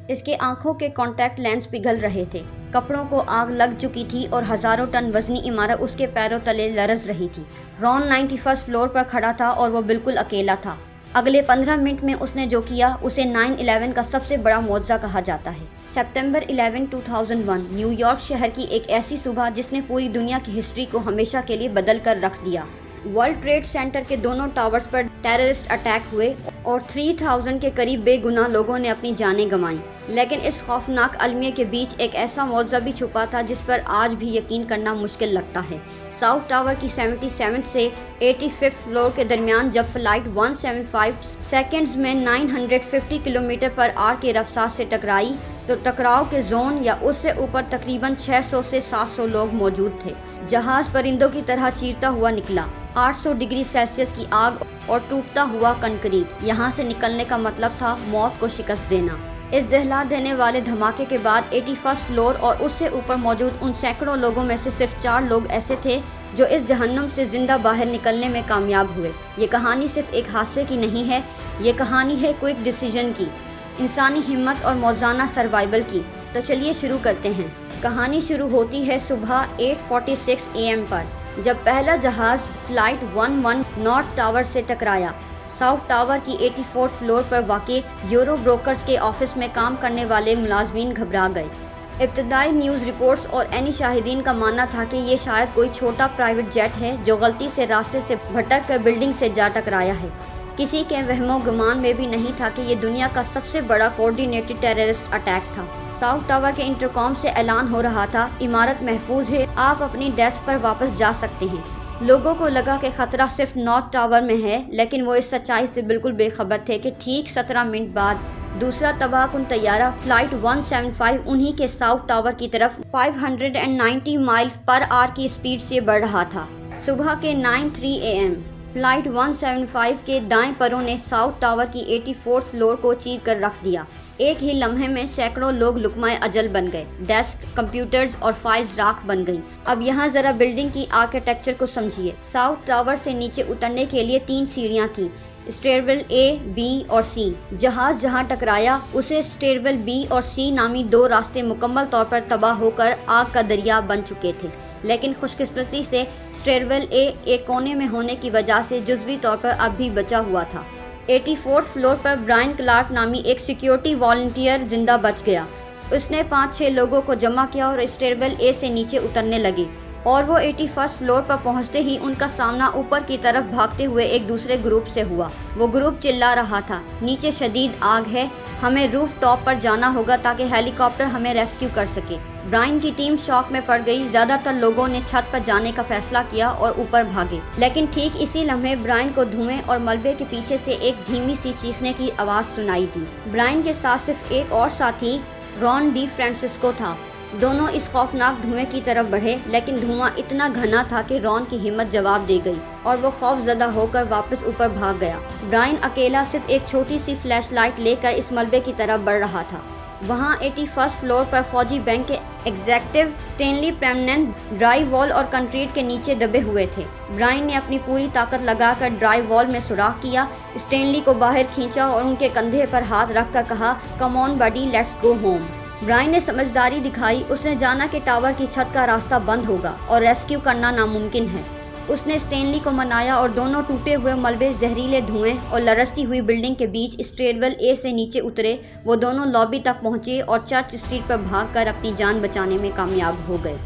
اس کے آنکھوں کے کانٹیکٹ لینس پگھل رہے تھے، کپڑوں کو آگ لگ چکی تھی اور ہزاروں ٹن وزنی عمارت اس کے پیروں تلے لرز رہی تھی۔ رون 91 فلور پر کھڑا تھا اور وہ بالکل اکیلا تھا۔ اگلے 15 منٹ میں اس نے جو کیا اسے 9/11 کا سب سے بڑا معجزہ کہا جاتا ہے۔ سپتمبر 11، 2001 نیو یارک شہر کی ایک ایسی صبح جس نے پوری دنیا کی ہسٹری کو ہمیشہ کے لیے بدل کر رکھ دیا۔ ورلڈ ٹریڈ سینٹر کے دونوں ٹاورز پر ٹیررسٹ اٹیک ہوئے اور 3000 کے قریب بے گناہ لوگوں نے اپنی جانیں گنوائیں، لیکن اس خوفناک المیہ کے بیچ ایک ایسا معجزہ بھی چھپا تھا جس پر آج بھی یقین کرنا مشکل لگتا ہے۔ ساؤتھ ٹاور کی 77 سے 85 فلور کے درمیان جب فلائٹ 175 سیکنڈز میں 950 کلومیٹر پر آر کی رفتار سے ٹکرائی تو ٹکراؤ کے زون یا اس سے اوپر تقریباً 600 سے 700 لوگ موجود تھے۔ جہاز پرندوں کی طرح چیرتا ہوا نکلا، 800 ڈگری سیلسیس کی آگ اور ٹوٹتا ہوا کنکریٹ، یہاں سے نکلنے کا مطلب تھا موت کو شکست دینا۔ اس دہلا دینے والے دھماکے کے بعد 81 فلور اور اس سے اوپر موجود ان سینکڑوں لوگوں میں سے صرف 4 لوگ ایسے تھے جو اس جہنم سے زندہ باہر نکلنے میں کامیاب ہوئے۔ یہ کہانی صرف ایک حادثے کی نہیں ہے، یہ کہانی ہے کوئک ڈیسیژن کی، انسانی ہمت اور موزانہ سروائیول کی۔ تو چلیے شروع کرتے ہیں۔ کہانی شروع ہوتی ہے صبح 8:46 AM پر، جب پہلا جہاز فلائٹ 11 نارتھ ٹاور سے ٹکرایا۔ ساؤتھ ٹاور کی 84 فلور پر واقع یورو بروکرز کے آفس میں کام کرنے والے ملازمین گھبرا گئے۔ ابتدائی نیوز رپورٹس اور عینی شاہدین کا ماننا تھا کہ یہ شاید کوئی چھوٹا پرائیویٹ جیٹ ہے جو غلطی سے راستے سے بھٹک کر بلڈنگ سے جا ٹکرایا ہے۔ کسی کے وہم و گمان میں بھی نہیں تھا کہ یہ دنیا کا سب سے بڑا کوآرڈینیٹڈ ٹیررسٹ اٹیک تھا۔ ساؤتھ ٹاور کے انٹرکام سے اعلان ہو رہا تھا، عمارت محفوظ ہے، آپ اپنی ڈیسک پر واپس جا سکتے ہیں۔ لوگوں کو لگا کہ خطرہ صرف نارتھ ٹاور میں ہے، لیکن وہ اس سچائی سے بالکل بے خبر تھے کہ ٹھیک 17 منٹ بعد دوسرا تباہ کن طیارہ فلائٹ 175 انہی کے ساؤتھ ٹاور کی طرف 590 مائل پر آر کی اسپیڈ سے بڑھ رہا تھا۔ صبح کے 9:03 AM فلائٹ 175 کے دائیں پروں نے ساؤتھ ٹاور کی 84 فلور کو چیر کر رکھ دیا۔ ایک ہی لمحے میں سینکڑوں لوگ لقمہ اجل بن گئے، ڈیسک، کمپیوٹرز اور فائلز راکھ بن گئیں۔ اب یہاں ذرا بلڈنگ کی آرکیٹیکچر کو سمجھیے۔ ساؤتھ ٹاور سے نیچے اترنے کے لیے 3 سیڑھیاں تھیں، اسٹیئرویل A، B اور C۔ جہاز جہاں ٹکرایا اسے اسٹیئرویل B اور C نامی 2 راستے مکمل طور پر تباہ ہو کر آگ کا دریا بن چکے تھے، لیکن خوش قسمتی سے اسٹیئرویل A ایک کونے میں ہونے کی وجہ سے جزوی طور پر اب بھی بچا ہوا تھا۔ 84 فلور پر برائن کلارک نامی ایک سیکیورٹی والنٹیئر زندہ بچ گیا۔ اس نے 5-6 لوگوں کو جمع کیا اور اسٹیئرویل A سے نیچے اترنے لگے، اور وہ 81 فلور پر پہنچتے ہی ان کا سامنا اوپر کی طرف بھاگتے ہوئے ایک دوسرے گروپ سے ہوا۔ وہ گروپ چلا رہا تھا، نیچے شدید آگ ہے، ہمیں روف ٹاپ پر جانا ہوگا تاکہ ہیلی کاپٹر ہمیں ریسکیو کر سکے۔ برائن کی ٹیم شاک میں پڑ گئی، زیادہ تر لوگوں نے چھت پر جانے کا فیصلہ کیا اور اوپر بھاگے، لیکن ٹھیک اسی لمحے برائن کو دھوئیں اور ملبے کے پیچھے سے ایک دھیمی سی چیخنے کی آواز سنائی دی۔ برائن کے ساتھ صرف ایک اور ساتھی رون ڈی فرانسسکو تھا۔ دونوں اس خوفناک دھوئیں کی طرف بڑھے، لیکن دھواں اتنا گھنا تھا کہ رون کی ہمت جواب دے گئی اور وہ خوف زدہ ہو کر واپس اوپر بھاگ گیا۔ برائن اکیلا صرف ایک چھوٹی سی فلیش لائٹ لے کر اس ملبے کی طرف بڑھ رہا تھا۔ وہاں 81 فلور پر فوجی بینک کے ایگزیکٹو اسٹینلی پریمنن ڈرائی وال اور کنکریٹ کے نیچے دبے ہوئے تھے۔ برائن نے اپنی پوری طاقت لگا کر ڈرائی وال میں سوراخ کیا، اسٹینلی کو باہر کھینچا اور ان کے کندھے پر ہاتھ رکھ کر کہا، کم آن بڈی، لیٹس گو ہوم۔ برائن نے سمجھداری دکھائی، اس نے جانا کہ ٹاور کی چھت کا راستہ بند ہوگا اور ریسکیو کرنا ناممکن ہے۔ اس نے اسٹینلی کو منایا اور دونوں ٹوٹے ہوئے ملبے، زہریلے دھوئیں اور لرزتی ہوئی بلڈنگ کے بیچ اسٹیئرویل A سے نیچے اترے۔ وہ دونوں لابی تک پہنچے اور چرچ اسٹریٹ پر بھاگ کر اپنی جان بچانے میں کامیاب ہو گئے۔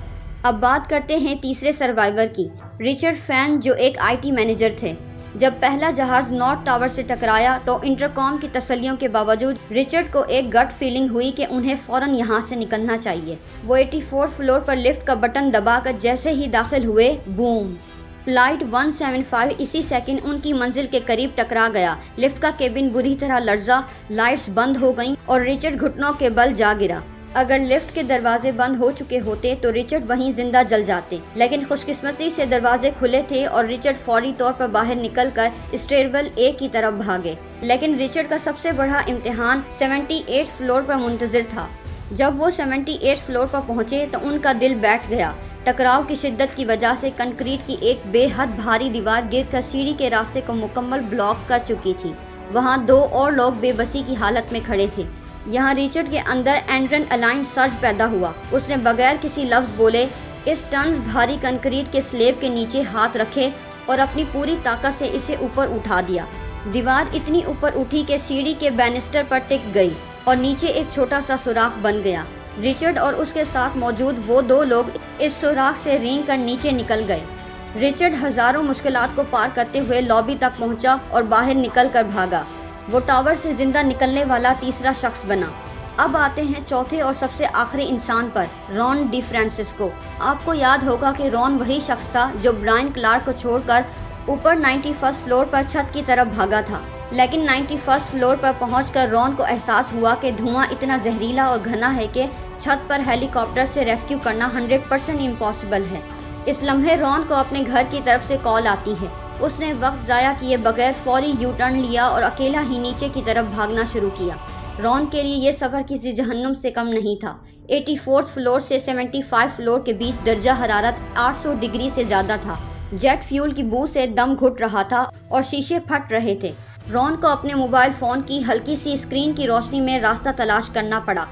اب بات کرتے ہیں تیسرے سروائیور کی، رچرڈ فین، جو ایک IT مینیجر تھے۔ جب پہلا جہاز نارتھ ٹاور سے ٹکرایا تو انٹرکام کی تسلیوں کے باوجود رچرڈ کو ایک گٹ فیلنگ ہوئی کہ انہیں فوراً یہاں سے نکلنا چاہیے۔ وہ 84 فلور پر لفٹ کا بٹن دبا کر جیسے ہی داخل ہوئے، بوم! فلائٹ 175 اسی سیکنڈ ان کی منزل کے قریب ٹکرا گیا۔ لفٹ کا کیبن بری طرح لرزا، لائٹس بند ہو گئیں اور رچرڈ گھٹنوں کے بل جا گرا۔ اگر لفٹ کے دروازے بند ہو چکے ہوتے تو رچرڈ وہیں زندہ جل جاتے، لیکن خوش قسمتی سے دروازے کھلے تھے اور رچرڈ فوری طور پر باہر نکل کر اسٹیئرویل A کی طرف بھاگے۔ لیکن رچرڈ کا سب سے بڑا امتحان 78 فلور پر منتظر تھا۔ جب وہ 78 فلور پر پہنچے تو ان کا دل بیٹھ گیا۔ ٹکراؤ کی شدت کی وجہ سے کنکریٹ کی ایک بے حد بھاری دیوار گر کر سیڑھی کے راستے کو مکمل بلاک کر چکی تھی۔ وہاں 2 اور لوگ بے بسی کی حالت میں کھڑے تھے، یہاں ریچرڈ کے اندر اینڈرن الائن سرج پیدا ہوا۔ اس نے بغیر کسی لفظ بولے اس ٹنز بھاری کنکریٹ کے سلیب کے نیچے ہاتھ رکھے اور اپنی پوری طاقت سے اسے اوپر اٹھا دیا۔ دیوار اتنی اوپر اٹھی کہ سیڑھی کے بینسٹر پر ٹک گئی اور نیچے ایک چھوٹا سا سوراخ بن گیا۔ ریچرڈ اور اس کے ساتھ موجود وہ 2 لوگ اس سوراخ سے رینگ کر نیچے نکل گئے۔ ریچرڈ ہزاروں مشکلات کو پار کرتے ہوئے لابی تک پہنچا اور باہر نکل کر بھاگا۔ وہ ٹاور سے زندہ نکلنے والا تیسرا شخص بنا۔ اب آتے ہیں چوتھے اور سب سے آخری انسان پر، رون ڈی فرانسسکو۔ آپ کو یاد ہوگا کہ رون وہی شخص تھا جو برائن کلارک کو چھوڑ کر اوپر 91 فلور پر چھت کی طرف بھاگا تھا، لیکن 91 فلور پر پہنچ کر رون کو احساس ہوا کہ دھواں اتنا زہریلا اور گھنا ہے کہ چھت پر ہیلی کاپٹر سے ریسکیو کرنا 100% امپاسبل ہے۔ اس لمحے رون کو اپنے گھر کی طرف سے کال آتی ہے۔ اس نے وقت ضائع کیے بغیر فوری یو ٹرن لیا اور اکیلا ہی نیچے کی طرف بھاگنا شروع کیا۔ رون کے لیے یہ سفر کسی جہنم سے کم نہیں تھا۔ 84 فلور سے 75 فلور کے بیچ درجہ حرارت 800 ڈگری سے زیادہ تھا۔ جیٹ فیول کی بو سے دم گھٹ رہا تھا اور شیشے پھٹ رہے تھے۔ رون کو اپنے موبائل فون کی ہلکی سی اسکرین کی روشنی میں راستہ تلاش کرنا پڑا۔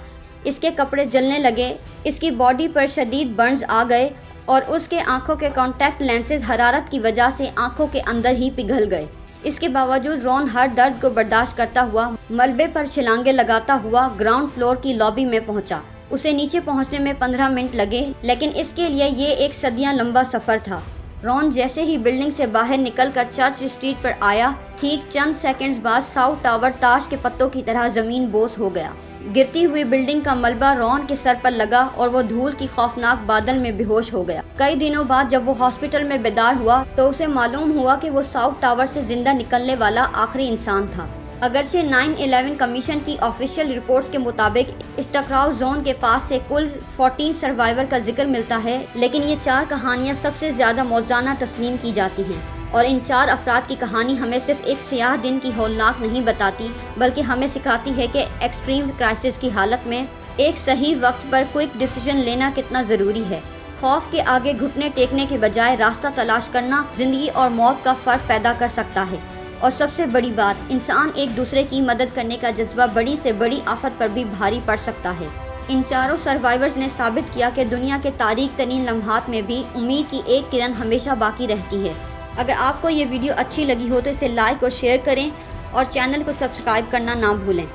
اس کے کپڑے جلنے لگے، اس کی باڈی پر شدید برنز آ گئے اور اس کے آنکھوں کے کانٹیکٹ لینسز حرارت کی وجہ سے آنکھوں کے اندر ہی پگھل گئے۔ اس کے باوجود رون ہر درد کو برداشت کرتا ہوا ملبے پر چھلانگیں لگاتا ہوا گراؤنڈ فلور کی لابی میں پہنچا۔ اسے نیچے پہنچنے میں 15 منٹ لگے، لیکن اس کے لیے یہ ایک صدیاں لمبا سفر تھا۔ رون جیسے ہی بلڈنگ سے باہر نکل کر چرچ اسٹریٹ پر آیا، ٹھیک چند سیکنڈز بعد ساؤتھ ٹاور تاش کے پتوں کی طرح زمین بوس ہو گیا۔ گرتی ہوئی بلڈنگ کا ملبہ رون کے سر پر لگا اور وہ دھول کی خوفناک بادل میں بے ہوش ہو گیا۔ کئی دنوں بعد جب وہ ہاسپٹل میں بیدار ہوا تو اسے معلوم ہوا کہ وہ ساؤتھ ٹاور سے زندہ نکلنے والا آخری انسان تھا۔ اگرچہ 9/11 کمیشن کی آفیشیل رپورٹس کے مطابق اس ٹکراؤ زون کے پاس سے کل 14 سروائیور کا ذکر ملتا ہے، لیکن یہ 4 کہانیاں سب سے زیادہ موزانہ تسلیم کی جاتی ہیں، اور ان 4 افراد کی کہانی ہمیں صرف ایک سیاہ دن کی ہولناک نہیں بتاتی، بلکہ ہمیں سکھاتی ہے کہ ایکسٹریم کرائسس کی حالت میں ایک صحیح وقت پر کوئک ڈیسیژن لینا کتنا ضروری ہے۔ خوف کے آگے گھٹنے ٹیکنے کے بجائے راستہ تلاش کرنا زندگی اور موت کا فرق پیدا کر سکتا ہے۔ اور سب سے بڑی بات، انسان ایک دوسرے کی مدد کرنے کا جذبہ بڑی سے بڑی آفت پر بھی بھاری پڑ سکتا ہے۔ ان 4 سروائیورز نے ثابت کیا کہ دنیا کے تاریک ترین لمحات میں بھی امید کی ایک کرن ہمیشہ باقی رہتی ہے۔ اگر آپ کو یہ ویڈیو اچھی لگی ہو تو اسے لائک اور شیئر کریں اور چینل کو سبسکرائب کرنا نہ بھولیں۔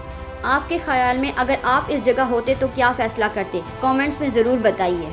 آپ کے خیال میں اگر آپ اس جگہ ہوتے تو کیا فیصلہ کرتے؟ کامنٹس میں ضرور بتائیے۔